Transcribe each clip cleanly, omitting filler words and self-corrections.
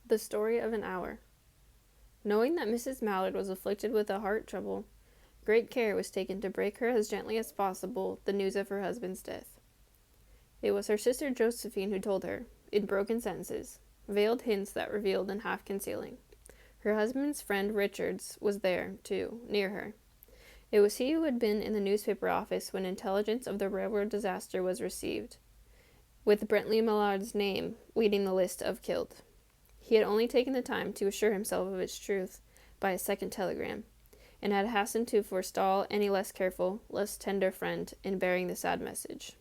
The Story of an Hour. Knowing that Mrs. Mallard was afflicted with a heart trouble, great care was taken to break her as gently as possible the news of her husband's death. It was her sister Josephine who told her, in broken sentences, veiled hints that revealed and half concealing. Her husband's friend Richards was there, too, near her. It was he who had been in the newspaper office when intelligence of the railroad disaster was received, with Brently Mallard's name leading the list of killed. He had only taken the time to assure himself of its truth by a second telegram, and had hastened to forestall any less careful, less tender friend in bearing the sad message.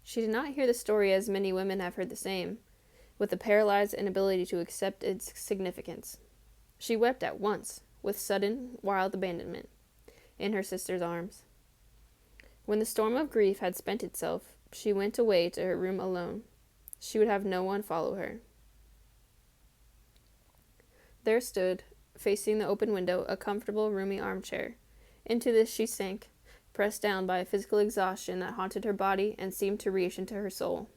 She did not hear the story as many women have heard the same, with a paralyzed inability to accept its significance. She wept at once, with sudden, wild abandonment, in her sister's arms. When the storm of grief had spent itself, she went away to her room alone. She would have no one follow her. There stood, facing the open window, a comfortable, roomy armchair. Into this she sank, pressed down by a physical exhaustion that haunted her body and seemed to reach into her soul.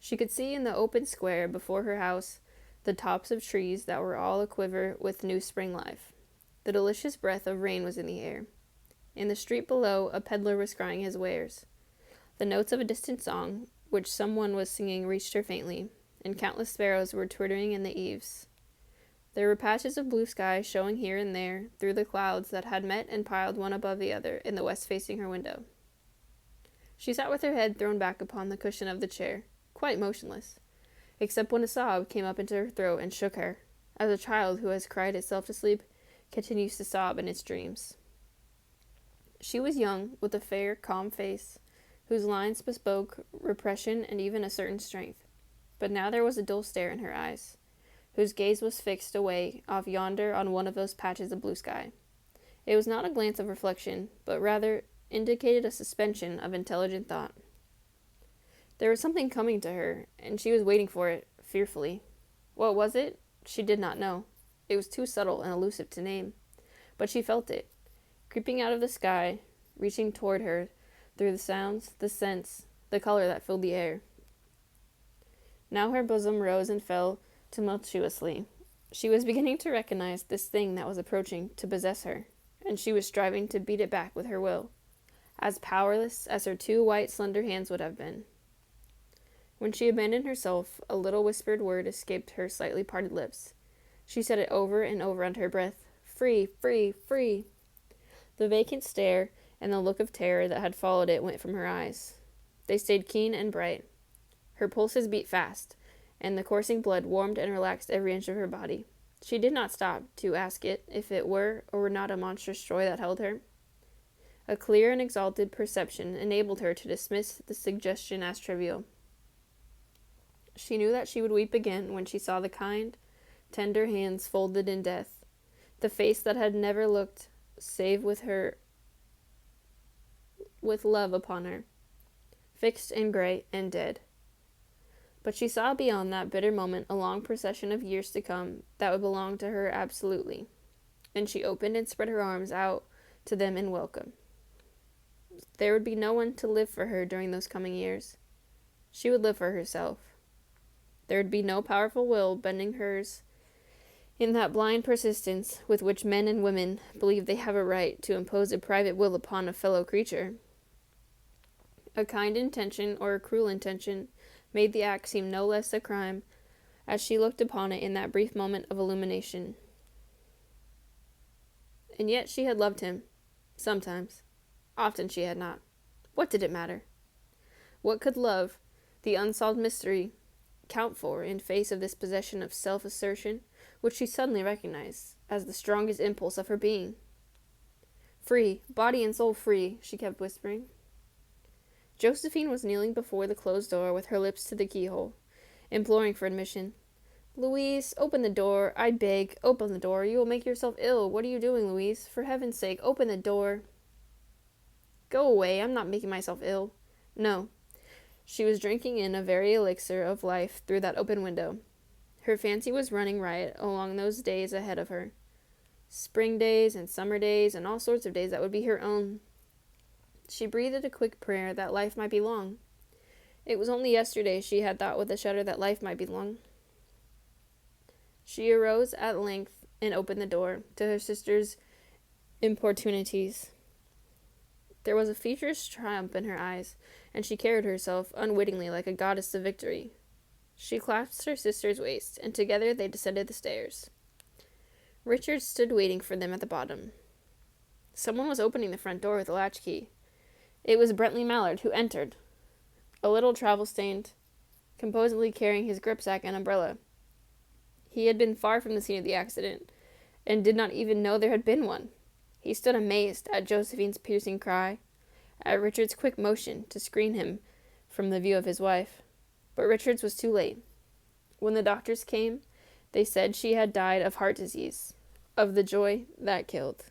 She could see in the open square before her house the tops of trees that were all aquiver with new spring life. The delicious breath of rain was in the air. In the street below, a peddler was crying his wares. The notes of a distant song, which someone was singing, reached her faintly, and countless sparrows were twittering in the eaves. There were patches of blue sky showing here and there through the clouds that had met and piled one above the other in the west facing her window. She sat with her head thrown back upon the cushion of the chair, quite motionless, except when a sob came up into her throat and shook her, as a child who has cried itself to sleep continues to sob in its dreams. She was young, with a fair, calm face, whose lines bespoke repression and even a certain strength, but now there was a dull stare in her eyes, whose gaze was fixed away off yonder on one of those patches of blue sky. It was not a glance of reflection, but rather indicated a suspension of intelligent thought. There was something coming to her, and she was waiting for it, fearfully. What was it? She did not know. It was too subtle and elusive to name. But she felt it, creeping out of the sky, reaching toward her through the sounds, the scents, the color that filled the air. Now her bosom rose and fell tumultuously. She was beginning to recognize this thing that was approaching to possess her, and she was striving to beat it back with her will, as powerless as her two white, slender hands would have been. When she abandoned herself, a little whispered word escaped her slightly parted lips. She said it over and over under her breath. Free, free, free. The vacant stare and the look of terror that had followed it went from her eyes. They stayed keen and bright. Her pulses beat fast, and the coursing blood warmed and relaxed every inch of her body. She did not stop to ask it if it were or were not a monstrous joy that held her. A clear and exalted perception enabled her to dismiss the suggestion as trivial. She knew that she would weep again when she saw the kind, tender hands folded in death, the face that had never looked save with love upon her, fixed and gray and dead. But she saw beyond that bitter moment a long procession of years to come that would belong to her absolutely, and she opened and spread her arms out to them in welcome. There would be no one to live for her during those coming years. She would live for herself. There would be no powerful will bending hers in that blind persistence with which men and women believe they have a right to impose a private will upon a fellow creature. A kind intention or a cruel intention made the act seem no less a crime as she looked upon it in that brief moment of illumination. And yet she had loved him. Sometimes. Often she had not. What did it matter? What could love, the unsolved mystery, count for in face of this possession of self-assertion, which she suddenly recognized as the strongest impulse of her being? Free, body and soul free, she kept whispering. Josephine was kneeling before the closed door with her lips to the keyhole, imploring for admission. Louise, open the door. I beg, open the door. You will make yourself ill. What are you doing, Louise? For heaven's sake, open the door. Go away. I'm not making myself ill. No. She was drinking in a very elixir of life through that open window. Her fancy was running riot along those days ahead of her. Spring days and summer days and all sorts of days that would be her own. She breathed a quick prayer that life might be long. It was only yesterday she had thought with a shudder that life might be long. She arose at length and opened the door to her sister's importunities. There was a feverish triumph in her eyes, and she carried herself unwittingly like a goddess of victory. She clasped her sister's waist, and together they descended the stairs. Richard stood waiting for them at the bottom. Someone was opening the front door with a latchkey. It was Bentley Mallard, who entered, a little travel-stained, composedly carrying his gripsack and umbrella. He had been far from the scene of the accident, and did not even know there had been one. He stood amazed at Josephine's piercing cry, at Richard's quick motion to screen him from the view of his wife. But Richard's was too late. When the doctors came, they said she had died of heart disease, of the joy that killed.